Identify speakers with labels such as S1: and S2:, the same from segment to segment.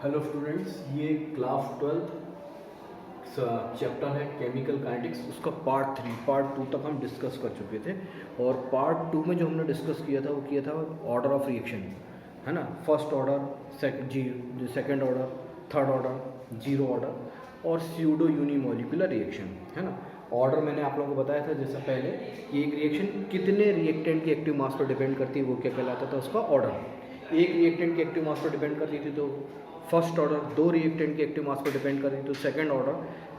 S1: Hello students, ये class 12 chapter है chemical kinetics. उसका पार्ट टू तक हम डिस्कस कर चुके थे। और पार्ट टू में जो हमने डिस्कस किया था वो किया था ऑर्डर ऑफ रिएक्शन, है ना। First order, second order, third order, zero order और स्यूडो यूनिमोलिकुलर रिएक्शन, है ना। ऑर्डर मैंने आप लोगों को बताया था जैसा पहले कि एक रिएक्शन कितने रिएक्टेंट की एक्टिव मास पर डिपेंड करती है, वो क्या कहलाता था, उसका ऑर्डर। एक रिएक्टेंट की एक्टिव मास पर डिपेंड करती थी तो फर्स्ट ऑर्डर, दो रिएक्टेंट की एक्टिव मास पर डिपेंड करती थी तो सेकंड ऑर्डर,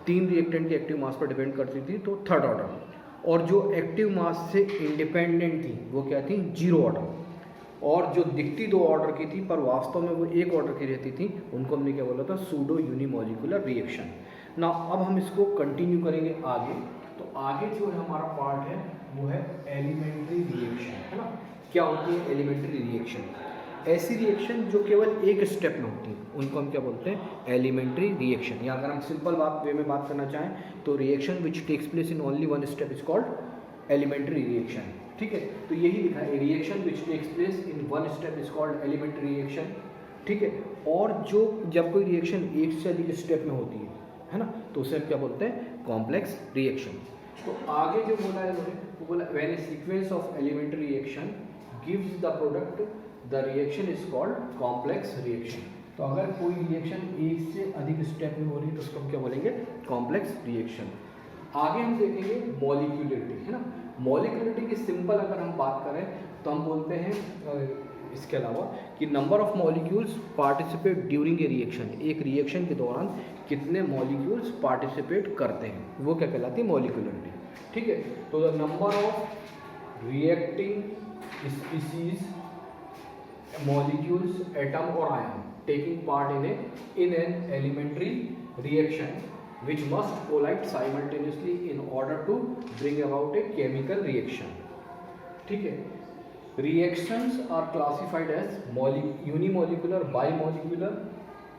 S1: तीन रिएक्टेंट की एक्टिव मास पर डिपेंड करती थी तो थर्ड ऑर्डर। और जो एक्टिव मास से इंडिपेंडेंट थी वो क्या थी, जीरो ऑर्डर। और जो दिखती दो ऑर्डर की थी पर वास्तव में वो एक ऑर्डर की रहती थी, उनको हमने क्या बोला था, सूडो यूनिमोलिकुलर रिएक्शन ना। अब हम इसको कंटिन्यू करेंगे आगे। तो आगे जो है हमारा पार्ट है वो है एलिमेंट्री रिएक्शन, है ना। क्या होती है एलिमेंट्री रिएक्शन? ऐसी रिएक्शन जो केवल एक स्टेप में होती है उनको हम क्या बोलते हैं, एलिमेंट्री रिएक्शन। या अगर हम सिंपल वे में बात करना चाहें तो reaction which takes place in only one step is called elementary reaction. ठीक है, तो यही लिखा है, reaction which takes place in one step is called elementary reaction. ठीक है, और जो जब कोई रिएक्शन एक से अधिक स्टेप में होती है ना, तो उसे हम क्या बोलते हैं, कॉम्प्लेक्स रिएक्शन। तो आगे जो बोला है उन्होंने, वो बोला when a sequence of elementary reaction gives the product the reaction is called complex reaction. तो अगर कोई रिएक्शन एक से अधिक स्टेप में हो रही है तो उसको हम क्या बोलेंगे, कॉम्प्लेक्स रिएक्शन। आगे हम देखेंगे मॉलिक्यूलरिटी, है ना। मॉलिक्यूलरिटी की सिंपल अगर हम बात करें तो हम बोलते हैं इसके अलावा कि number of molecules participate during a reaction. एक रिएक्शन के दौरान कितने मॉलिक्यूल्स पार्टिसिपेट करते हैं वो क्या कहलाती है, मॉलिक्यूलरिटी। ठीक है, तो the number of reacting species, molecules, atom or ion taking part in an elementary reaction which must collide simultaneously in order to bring about a chemical reaction. ठीक है, reactions are classified as unimolecular, bimolecular,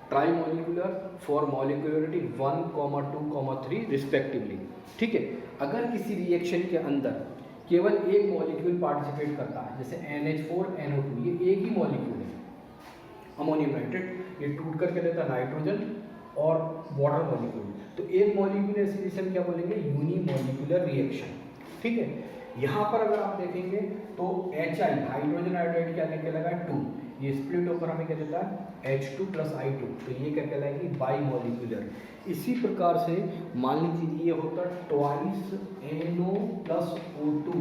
S1: trimolecular for molecularity 1, 2, 3 respectively. ठीक है, अगर किसी reaction के अंदर केवल एक मॉलिक्यूल पार्टिसिपेट करता है, जैसे NH4NO2, ये एक ही मॉलिक्यूल है, अमोनियम नाइट्रेट, ये टूट करके देता है नाइट्रोजन और वाटर मॉलिक्यूल। तो एक मॉलिक्यूल ऐसे जिसे हम क्या बोलेंगे, यूनिमोलिकुलर रिएक्शन। ठीक है, यहाँ पर अगर आप देखेंगे तो HI, हाइड्रोजन आयोडाइड क्या कहलाएगा, 2, ये स्प्लिट होकर हमें क्या देता है, H2 + I2, तो ये क्या कहलाएगी, बाई मॉलिक्यूलर। इसी प्रकार से मान लीजिए ये होता ट्वाइस NO + O2,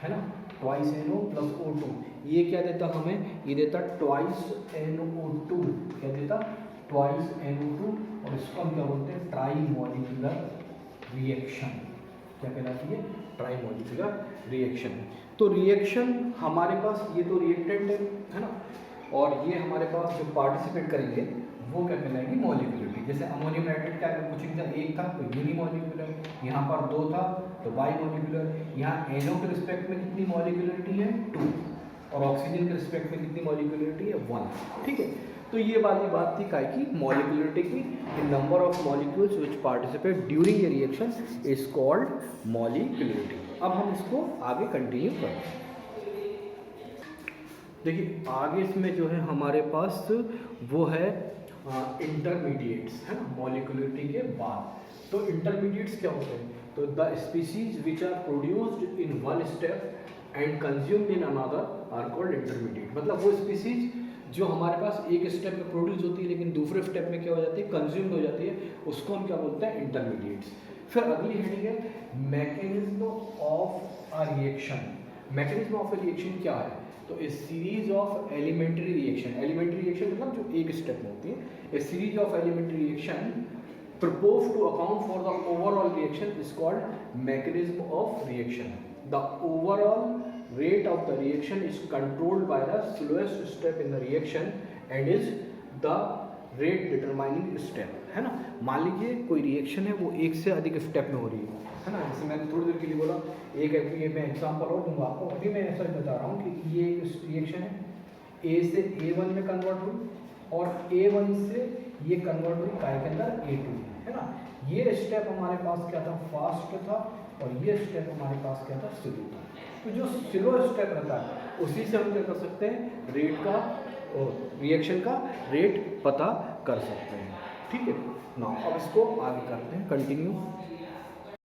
S1: है ना, ट्वाइस NO + O2, ये क्या देता हमें, ये देता ट्वाइस NO2, क्या देता, ट्वाइस NO2, और इसको हम क्या बोलते हैं, ट्राई मॉलिक्यूलर रिएक्शन। क्या कहलाती है, ट्राई मॉलिक्यूलर रिएक्शन। तो रिएक्शन हमारे पास, ये तो रिएक्टेंट है ना, और ये हमारे पास जो पार्टिसिपेट करेंगे वो क्या कहलाएगी, मॉलिक्यूलरिटी। जैसे अमोनियम नाइट्रेट क्या कुछ एक था तो यूनिमोलिकुलर, यहाँ पर 2 था तो बाई मॉलिक्यूलर, यहाँ NO के रिस्पेक्ट में कितनी मॉलिक्यूलरिटी है, 2, और ऑक्सीजन के रिस्पेक्ट में कितनी मॉलिक्यूलरिटी है, 1। ठीक है, तो ये वाली बात थी काय की, मॉलिक्यूलरिटी की। Number of molecules which participate during a reaction is called molecularity. अब हम इसको आगे कंटिन्यू करें। देखिए आगे इसमें जो है हमारे पास वो है इंटरमीडिएट्स, है ना, मॉलिक्यूलरिटी के बाद। तो इंटरमीडिएट्स क्या होते हैं, तो the species which are produced in one step and consumed in another are called intermediate. मतलब वो स्पीसीज जो हमारे पास एक स्टेप में प्रोड्यूस होती है लेकिन दूसरे स्टेप में क्या हो जाती है, कंज्यूम्ड हो जाती है, उसको हम क्या बोलते हैं, इंटरमीडिएट्स। फिर अगली हेडिंग है mechanism of a reaction. Mechanism of a reaction क्या है, तो a series of elementary reaction. Elementary reaction मतलब जो एक स्टेप में होती है, a series of elementary reaction proposed to account for the overall reaction is called mechanism of reaction. The overall rate of the reaction is controlled by the slowest step in the reaction and is the rate determining step, है ना। मान लीजिए कोई reaction है वो एक से अधिक स्टेप में हो रही है ना। जैसे मैंने थोड़ी देर के लिए बोला, एक ये मैं एग्जांपल और दूंगा आपको। अभी मैं ऐसा बता रहा हूँ कि ये एक रिएक्शन है, A से A1 में कन्वर्ट हुई और A1 से ये कन्वर्ट हुई काय के अंदर, A2, है ना। ये स्टेप हमारे पास क्या था, फास्ट था, और ये स्टेप हमारे पास क्या था, स्लो था। तो जो स्लो स्टेप रहता है उसी से हम क्या कर सकते हैं, रेट का रिएक्शन का रेट पता कर सकते हैं। ठीक है ना, अब इसको आगे करते हैं, कंटिन्यू।